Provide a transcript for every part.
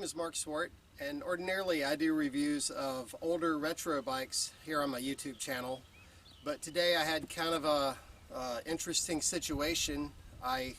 is Mark Swart, and ordinarily I do reviews of older retro bikes here on my YouTube channel, but today I had kind of a interesting situation. I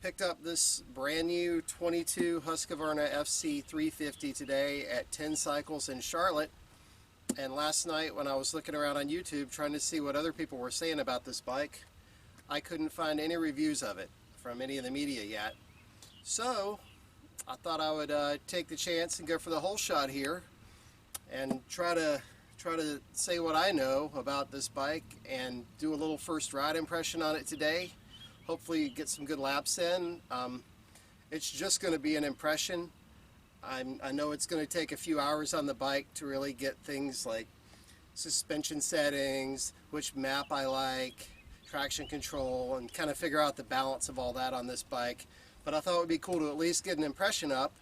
picked up this brand new 22 Husqvarna FC350 today at 10 Cycles in Charlotte, and last night when I was looking around on YouTube trying to see what other people were saying about this bike, I couldn't find any reviews of it from any of the media yet. So I thought I would take the chance and go for the whole shot here and try to say what I know about this bike and do a little first ride impression on it today. Hopefully get some good laps in. It's just going to be an impression. I know it's going to take a few hours on the bike to really get things like suspension settings, which map I like, traction control, and kind of figure out the balance of all that on this bike. But I thought it would be cool to at least get an impression up,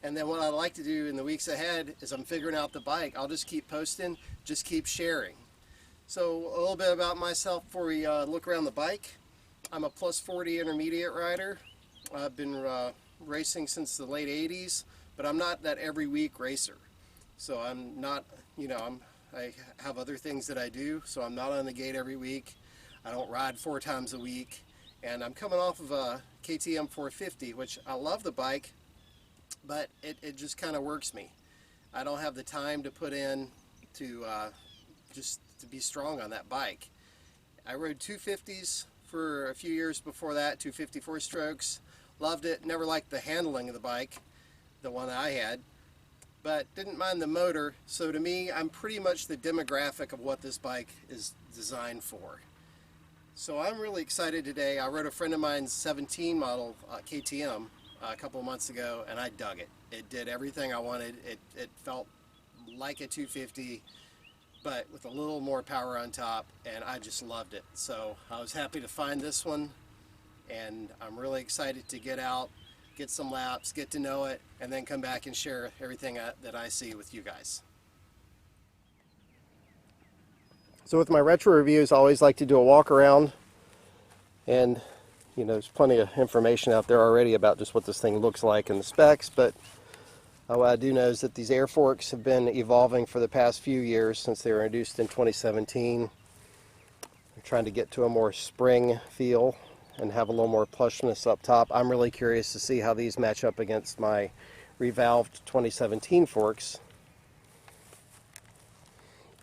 and then what I'd like to do in the weeks ahead is I'm figuring out the bike. I'll just keep posting, just keep sharing. So a little bit about myself before we look around the bike. I'm a plus 40 intermediate rider. I've been racing since the late 80s, but I'm not that every week racer. So I'm not, I have other things that I do, so I'm not on the gate every week. I don't ride 4 times a week. And I'm coming off of a KTM 450, which I love the bike, but it just kind of works me. I don't have the time to put in to just to be strong on that bike. I rode 250s for a few years before that, 254 strokes. Loved it, never liked the handling of the bike, the one I had, but didn't mind the motor. So to me, I'm pretty much the demographic of what this bike is designed for. So I'm really excited today. I rode a friend of mine's 17 model KTM a couple of months ago, and I dug it. It did everything I wanted. It felt like a 250, but with a little more power on top, and I just loved it. So I was happy to find this one, and I'm really excited to get out, get some laps, get to know it, and then come back and share everything that I see with you guys. So with my retro reviews, I always like to do a walk around, and there's plenty of information out there already about just what this thing looks like and the specs, but what I do know is that these air forks have been evolving for the past few years since they were introduced in 2017. They're trying to get to a more spring feel and have a little more plushness up top. I'm really curious to see how these match up against my revalved 2017 forks.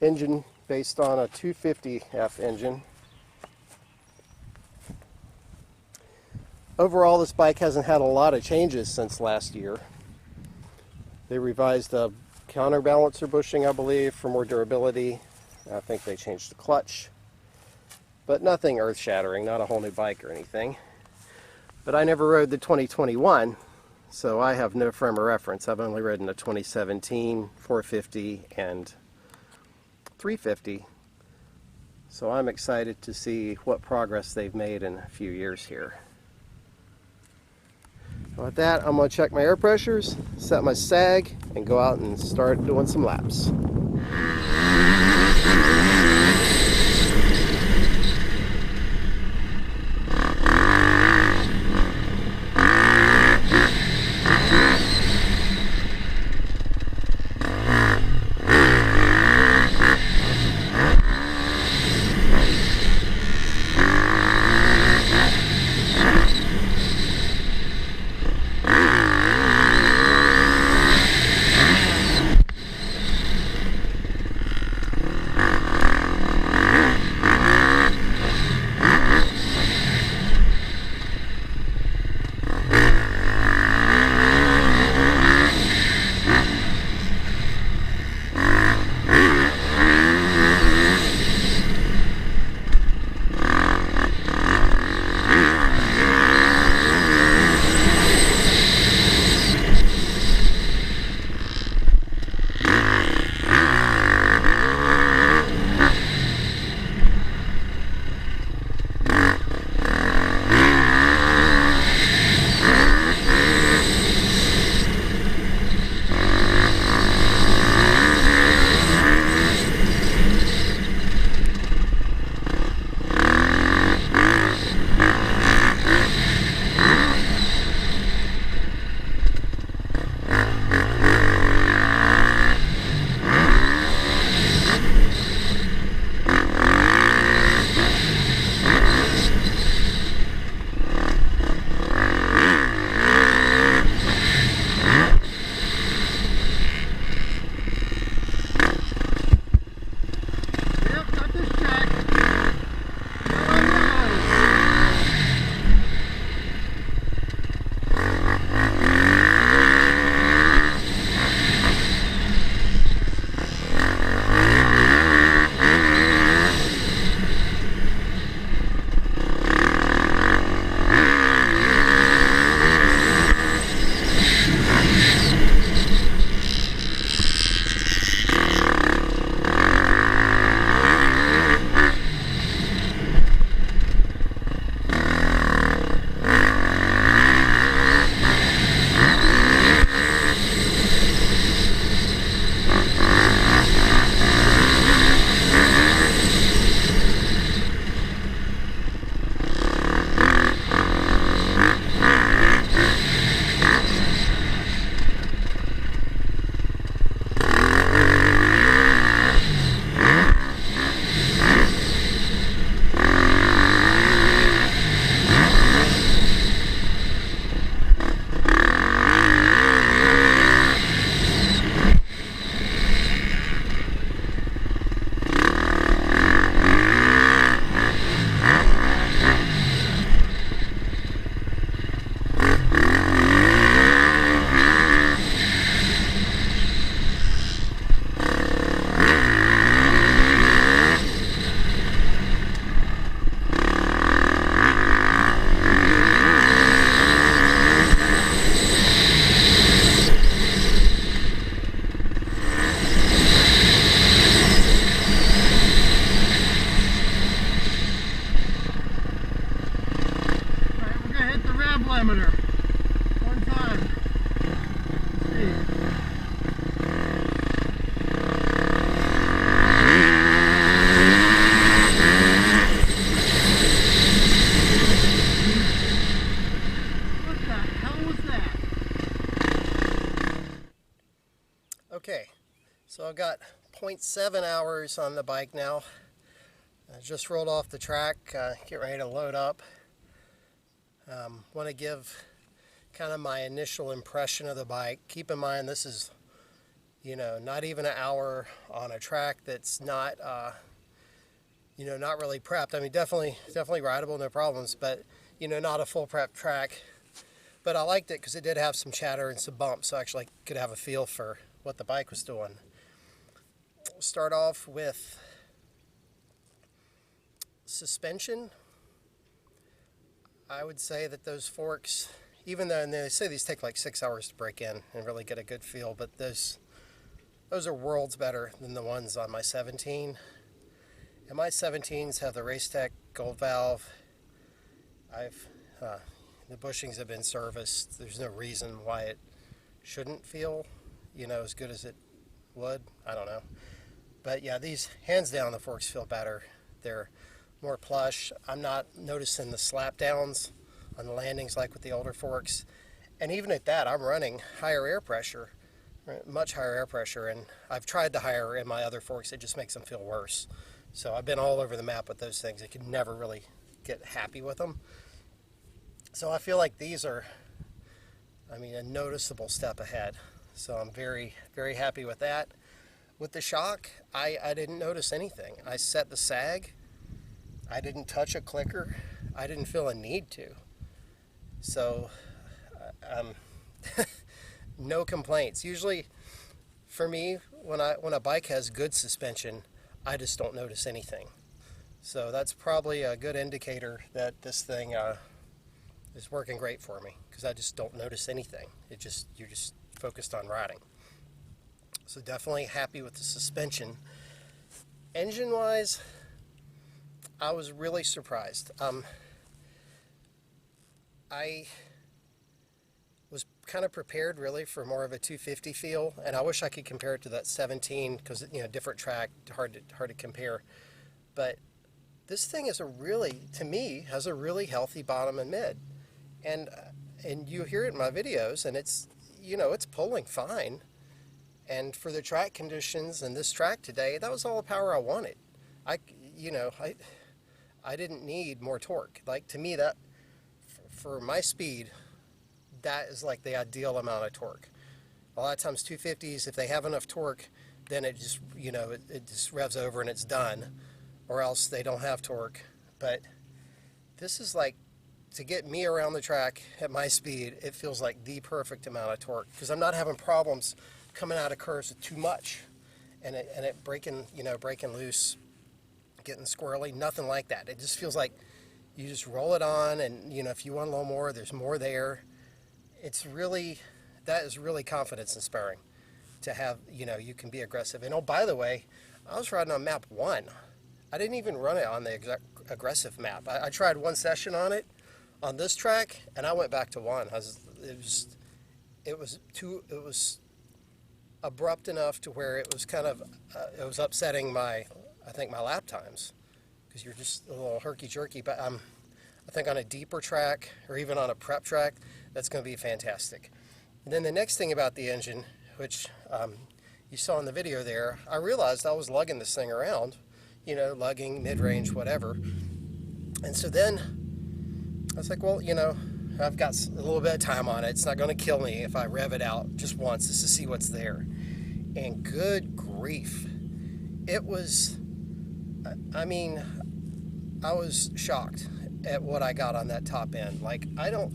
Engine based on a 250F engine. Overall, this bike hasn't had a lot of changes since last year. They revised the counterbalancer bushing, I believe, for more durability. I think they changed the clutch, but nothing earth-shattering, not a whole new bike or anything. But I never rode the 2021, so I have no frame of reference. I've only ridden a 2017, 450, and 350, so I'm excited to see what progress they've made in a few years here. With that, I'm going to check my air pressures, set my sag, and go out and start doing some laps. 0.7 hours on the bike now. I just rolled off the track, get ready to load up. Want to give kind of my initial impression of the bike. Keep in mind this is, you know, not even an hour on a track that's not, you know, not really prepped. I mean, definitely rideable, no problems, but, you know, not a full prep track. But I liked it because it did have some chatter and some bumps, so I actually could have a feel for what the bike was doing. Start off with suspension. I would say that those forks, even though they say these take like 6 hours to break in and really get a good feel, but those are worlds better than the ones on my 17. And my 17s have the Racetech Gold Valve. The bushings have been serviced. There's no reason why it shouldn't feel, you know, as good as it would. I don't know. But yeah, these, hands down, the forks feel better. They're more plush. I'm not noticing the slap downs on the landings like with the older forks. And even at that, I'm running higher air pressure, much higher air pressure. And I've tried the higher in my other forks. It just makes them feel worse. So I've been all over the map with those things. I could never really get happy with them. So I feel like these are, I mean, a noticeable step ahead. So I'm very, very happy with that. With the shock, I didn't notice anything. I set the sag. I didn't touch a clicker. I didn't feel a need to. So, no complaints. Usually, for me, when a bike has good suspension, I just don't notice anything. So that's probably a good indicator that this thing is working great for me, because I just don't notice anything. You're just focused on riding. So definitely happy with the suspension. Engine-wise, I was really surprised. I was kind of prepared really for more of a 250 feel, and I wish I could compare it to that 17, because, you know, different track, hard to compare. But this thing is to me, has a really healthy bottom and mid. And you hear it in my videos, and it's, you know, it's pulling fine. And for the track conditions and this track today, that was all the power I wanted. I didn't need more torque. Like, to me, that for my speed, that is like the ideal amount of torque. A lot of times 250s, if they have enough torque, then it just, you know, it just revs over and it's done, or else they don't have torque. But this is like, to get me around the track at my speed, it feels like the perfect amount of torque, because I'm not having problems coming out of curves with too much and it breaking loose, getting squirrely, nothing like that. It just feels like you just roll it on, and, you know, if you want a little more, there's more there. That is really confidence inspiring to have, you know, you can be aggressive. And oh, by the way, I was riding on map 1. I didn't even run it on the aggressive map. I tried one session on it on this track, and I went back to 1. It was abrupt enough to where it was kind of it was upsetting my lap times, because you're just a little herky-jerky. But I think on a deeper track, or even on a prep track, that's going to be fantastic. And then the next thing about the engine, which you saw in the video there, I realized I was lugging this thing around, you know, lugging, mid-range, whatever. And so then I was like, well, you know, I've got a little bit of time on it. It's not going to kill me if I rev it out just once just to see what's there. And good grief. It was, I mean, I was shocked at what I got on that top end. Like, I don't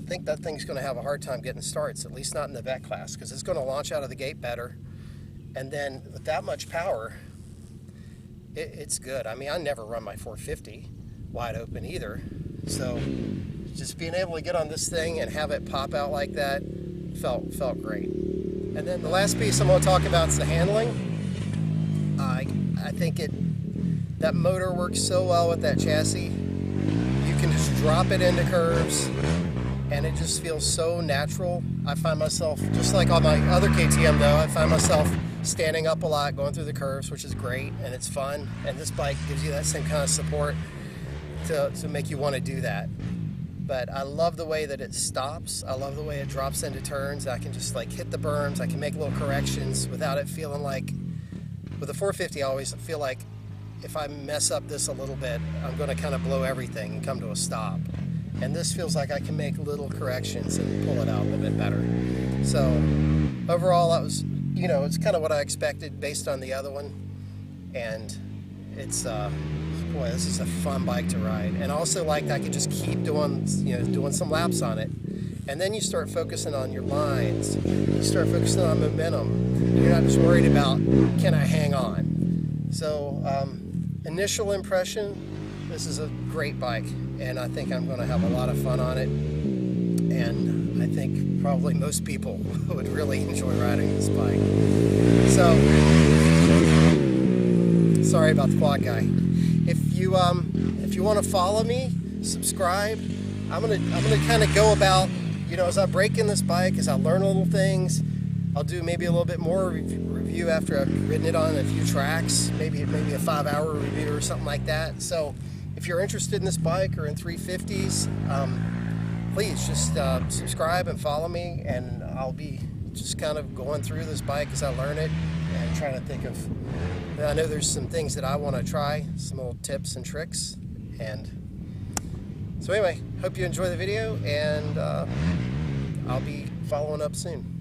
think that thing's going to have a hard time getting starts, at least not in the vet class, because it's going to launch out of the gate better. And then with that much power, it's good. I mean, I never run my 450 wide open either. So just being able to get on this thing and have it pop out like that felt great. And then the last piece I'm going to talk about is the handling. I think that motor works so well with that chassis. You can just drop it into curves, and it just feels so natural. I find myself, just like on my other KTM though, I find myself standing up a lot, going through the curves, which is great, and it's fun. And this bike gives you that same kind of support to make you want to do that. but I love the way that it stops. I love the way it drops into turns. I can just like hit the berms. I can make little corrections without it feeling like, with the 450 I always feel like if I mess up this a little bit, I'm going to kind of blow everything and come to a stop. And this feels like I can make little corrections and pull it out a little bit better. So overall, that was, you know, it's kind of what I expected based on the other one. And it's, boy, this is a fun bike to ride. And also, like, I could just keep doing, you know, doing some laps on it. And then you start focusing on your lines. You start focusing on momentum. You're not just worried about, can I hang on? So, initial impression, this is a great bike, and I think I'm going to have a lot of fun on it, and I think probably most people would really enjoy riding this bike. So, sorry about the quad guy. If you want to follow me, subscribe. I'm gonna kind of go about, you know, as I break in this bike, as I learn little things. I'll do maybe a little bit more review after I've ridden it on a few tracks, maybe a 5-hour review or something like that. So if you're interested in this bike or in 350s, please just subscribe and follow me, and I'll be just kind of going through this bike as I learn it and trying to think of, I know there's some things that I want to try, some little tips and tricks. And so anyway, hope you enjoy the video, and I'll be following up soon.